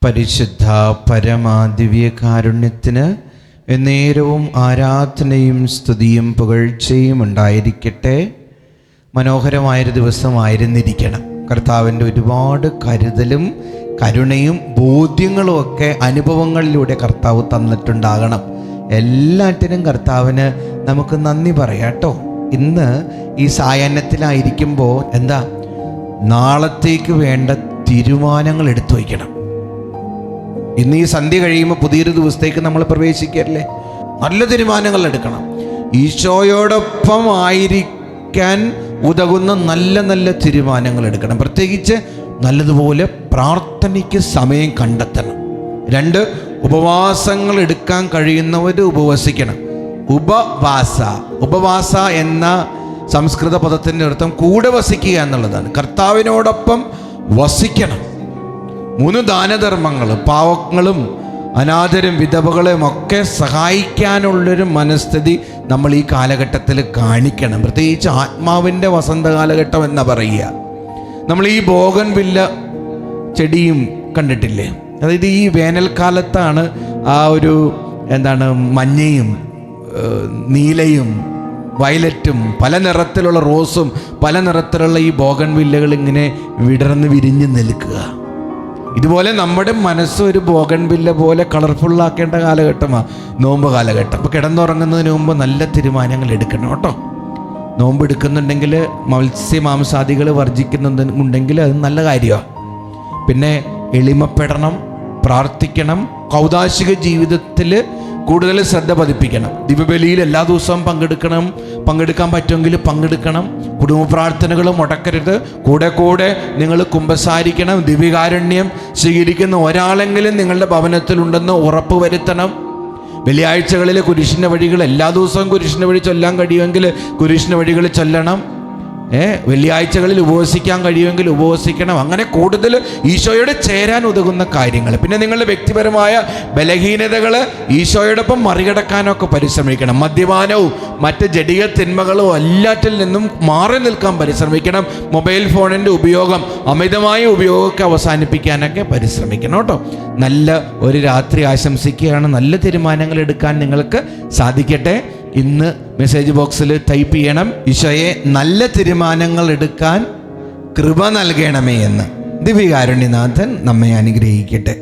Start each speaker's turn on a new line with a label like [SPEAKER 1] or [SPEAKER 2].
[SPEAKER 1] പരിശുദ്ധ പരമാദിവ്യകാരുണ്യത്തിന് എന്നേരവും ആരാധനയും സ്തുതിയും പുകഴ്ചയും ഉണ്ടായിരിക്കട്ടെ. മനോഹരമായൊരു ദിവസമായിരുന്നിരിക്കണം. കർത്താവിൻ്റെ ഒരുപാട് കരുതലും കരുണയും ബോധ്യങ്ങളും ഒക്കെ അനുഭവങ്ങളിലൂടെ കർത്താവ് തന്നിട്ടുണ്ടാകണം. എല്ലാറ്റിനും കർത്താവിന് നമുക്ക് നന്ദി പറയാം കേട്ടോ. ഇന്ന് ഈ സായാഹ്നത്തിലായിരിക്കുമ്പോൾ നാളത്തേക്ക് വേണ്ട തീരുമാനങ്ങൾ എടുത്തു വയ്ക്കണം. ഇന്ന് ഈ സന്ധ്യ കഴിയുമ്പോൾ പുതിയൊരു ദിവസത്തേക്ക് നമ്മൾ പ്രവേശിക്കല്ലേ. നല്ല തീരുമാനങ്ങൾ എടുക്കണം. ഈശോയോടൊപ്പം ആയിരിക്കാൻ ഉതകുന്ന നല്ല നല്ല തീരുമാനങ്ങൾ എടുക്കണം. പ്രത്യേകിച്ച് നല്ലതുപോലെ പ്രാർത്ഥനയ്ക്ക് സമയം കണ്ടെത്തണം. 2, ഉപവാസങ്ങൾ എടുക്കാൻ കഴിയുന്നവർ ഉപവസിക്കണം. ഉപവാസ എന്ന സംസ്കൃത പദത്തിൻ്റെ അർത്ഥം കൂടെ വസിക്കുക എന്നുള്ളതാണ്. കർത്താവിനോടൊപ്പം വസിക്കണം. 3 ദാനധർമ്മങ്ങൾ, പാവങ്ങളും അനാഥരും വിധവകളെയും ഒക്കെ സഹായിക്കാനുള്ളൊരു മനസ്ഥിതി നമ്മൾ ഈ കാലഘട്ടത്തിൽ കാണിക്കണം. പ്രത്യേകിച്ച് ആത്മാവിൻ്റെ വസന്ത കാലഘട്ടം എന്നാ പറയുക. നമ്മൾ ഈ ബോഗൺവില്ല ചെടിയും കണ്ടിട്ടില്ലേ? അതായത് ഈ വേനൽക്കാലത്താണ് ആ ഒരു മഞ്ഞയും നീലയും വയലറ്റും പല നിറത്തിലുള്ള റോസും പല നിറത്തിലുള്ള ഈ ബോഗൺവില്ലകൾ ഇങ്ങനെ വിടർന്ന് വിരിഞ്ഞ് നിൽക്കുക. ഇതുപോലെ നമ്മുടെ മനസ്സ് ഒരു ബോഗൺവില്ല പോലെ കളർഫുള്ളാക്കേണ്ട കാലഘട്ടമാണ് നോമ്പ് കാലഘട്ടം. അപ്പോൾ കിടന്നുറങ്ങുന്നതിന് മുമ്പ് നല്ല തീരുമാനങ്ങൾ എടുക്കണം കേട്ടോ. നോമ്പ് എടുക്കുന്നുണ്ടെങ്കിൽ മത്സ്യമാംസാദികൾ വർജിക്കുന്നുണ്ടെങ്കിൽ അത് നല്ല കാര്യമാണ്. പിന്നെ എളിമപ്പെടണം, പ്രാർത്ഥിക്കണം, കൗദാശിക ജീവിതത്തിൽ കൂടുതൽ ശ്രദ്ധ പതിപ്പിക്കണം. ദിവ്യബലിയിൽ എല്ലാ ദിവസവും പങ്കെടുക്കാൻ പറ്റുമെങ്കിൽ പങ്കെടുക്കണം. കുടുംബ പ്രാർത്ഥനകൾ മുടക്കരുത്. കൂടെ നിങ്ങൾ കുമ്പസാരിക്കണം. ദിവ്യകാരുണ്യം സ്വീകരിക്കുന്ന ഒരാളെങ്കിലും നിങ്ങളുടെ ഭവനത്തിലുണ്ടെന്ന് ഉറപ്പ് വരുത്തണം. വെള്ളിയാഴ്ചകളിൽ കുരിശിൻ്റെ വഴികൾ എല്ലാ ദിവസവും കുരിശിൻ്റെ വഴി ചൊല്ലാൻ കഴിയുമെങ്കിൽ കുരിശിൻ്റെ വഴികൾ ചൊല്ലണം. വെള്ളിയാഴ്ചകളിൽ ഉപവസിക്കാൻ കഴിയുമെങ്കിൽ ഉപവസിക്കണം. അങ്ങനെ കൂടുതൽ ഈശോയോട് ചേരാൻ ഉതകുന്ന കാര്യങ്ങൾ. പിന്നെ നിങ്ങളുടെ വ്യക്തിപരമായ ബലഹീനതകൾ ഈശോയോടൊപ്പം മറികടക്കാനൊക്കെ പരിശ്രമിക്കണം. മദ്യപാനവും മറ്റ് ജഡിക തിന്മകളും എല്ലാറ്റിൽ നിന്നും മാറി നിൽക്കാൻ പരിശ്രമിക്കണം. മൊബൈൽ ഫോണിൻ്റെ ഉപയോഗം, അമിതമായ ഉപയോഗമൊക്കെ അവസാനിപ്പിക്കാനൊക്കെ പരിശ്രമിക്കണം കേട്ടോ. നല്ല ഒരു രാത്രി ആശംസിക്കുകയാണ്. നല്ല തീരുമാനങ്ങൾ എടുക്കാൻ നിങ്ങൾക്ക് സാധിക്കട്ടെ. ഇന്ന് മെസ്സേജ് ബോക്സിൽ ടൈപ്പ് ചെയ്യണം, ഈശോയെ നല്ല തീരുമാനങ്ങൾ എടുക്കാൻ കൃപ നൽകണമേ എന്ന്. ദിവ്യകാരുണ്യനാഥൻ നമ്മെ അനുഗ്രഹിക്കട്ടെ.